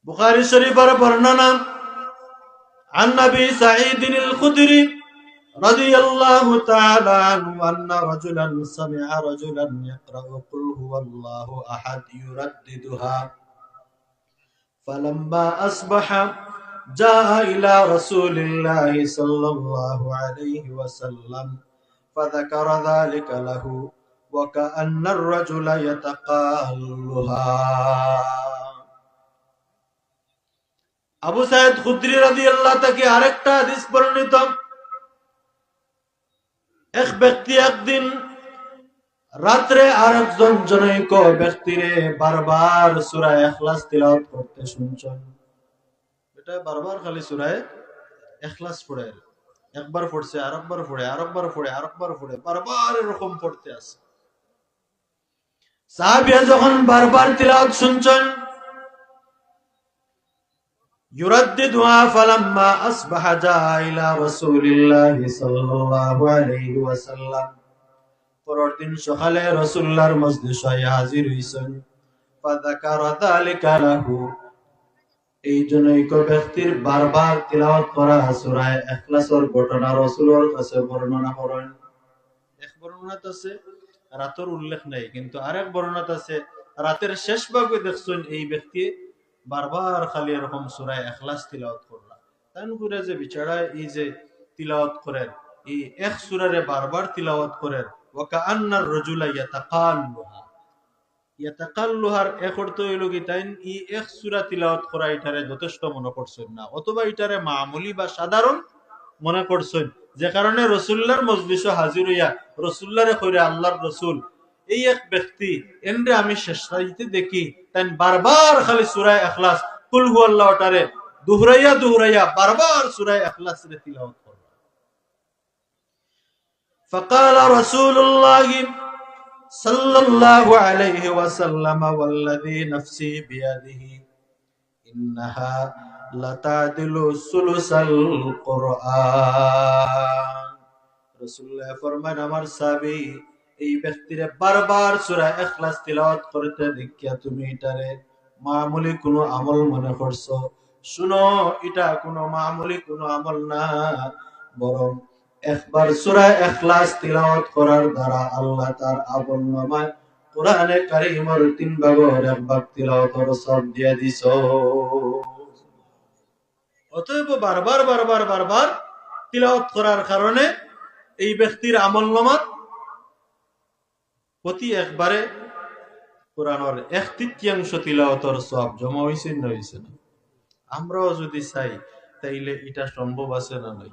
বুখারী শরীফের বর্ণনা عن أبي سعيد الخدري رضي الله تعالى عنه أن رجلا سمع رجلا يقرأ قل هو الله أحد يرددها فلما أصبح جاء إلى رسول الله صلى الله عليه وسلم فذكر ذلك له وكأن الرجل يتقالها আবু সাঈদ খুদরি রাদিয়াল্লাহু তাকে আরেকটা হাদিস বর্ণিত এক ব্যক্তি একদিন রাত্রে আরেকজন জনৈক ব্যক্তিরে বারবার সূরা ইখলাস তিলাওয়াত করতে শুনছেন। এটা বারবার খালি সূরা ইখলাস পড়ে, একবার পড়ছে আরেকবার পড়ে, আরেকবার পড়ে, আরেকবার পড়ে, বারবার এরকম পড়তে আছে। সাহাবীরা যখন বারবার তিলাওয়াত শুনছেন, يرددها فلما أصبح جاء إلى رسول الله صلى الله عليه وسلم পরের দিন সকালে রাসূলুল্লাহর মজলিসে হাজির হইছেন। فذكر ذلك له এই জনৈক ব্যক্তির বারবার তিলাওয়াত করা সূরা ইখলাসের ঘটনা রাসূলের কাছে বর্ণনা করেন। এক বর্ণনাতে আছে রাতের উল্লেখ নাই, কিন্তু আরেক বর্ণনাতে আছে রাতের শেষ ভাগে দেখছেন এই ব্যক্তি বারবার খালি এরকম সূরা ইখলাস তিলাওয়াত করলা। তাই করে যে বিচারা এই যে তিলাওয়াত করেন, এই এক সূরারে বারবার তিলাওয়াত করেন, ওয়া কাআন্নার রাজুলা ইয়াতাকাল্লুহা। ইয়াতাকাল্লুহার এক অর্থ হইল কি তাই এই এক সূরা তিলাওয়াত করা এটারে যথেষ্ট মনে করছেন না, অথবা এটারে মামুলি বা সাধারণ মনে করছেন, যে কারণে রাসূলুল্লাহর মজলিসে হাজির হইয়া রাসূলুল্লাহরে কইরা আল্লাহর রাসূল এই এক ব্যক্তি এন্ডে আমি শেষ রাইতে দেখি তাই বারবার খালি সূরা ইখলাস কুল হুয়াল্লাহটারে দুহরাইয়া দুহরাইয়া বারবার সূরা ইখলাস রে তিলাওয়াত করে। فقال رسول الله صلى الله عليه وسلم والذي نفسي بيده إنها لتعدل ثلث القرآن। রাসূলুল্লাহ ফরমান আমার সাহাবী এই ব্যক্তিরে বারবার সূরা ইখলাস তিলাওয়াত করতে দেখিয়া তুমি এটারে মামুলি কোনো আমল মনে করছো। শুনো, এটা কোনো মামুলি কোনো আমল না, বরং একবার সূরা ইখলাস তিলাওয়াত করার দ্বারা আল্লাহ তার আমলনামায় কোরআনে কারীমের 3 ভাগের 1 ভাগ তিলাওয়াতের সওয়াব দিয়া দিছো। অতএব বারবার বারবার বারবার তিলাওয়াত করার কারণে এই ব্যক্তির আমলনামা প্রতি একবারে কোরআনের 1/3 তিলাওয়াতের সওয়াব জমা হইছে না হইছে না। আমরাও যদি চাই তাইলে এটা সম্ভব আছে না নাই?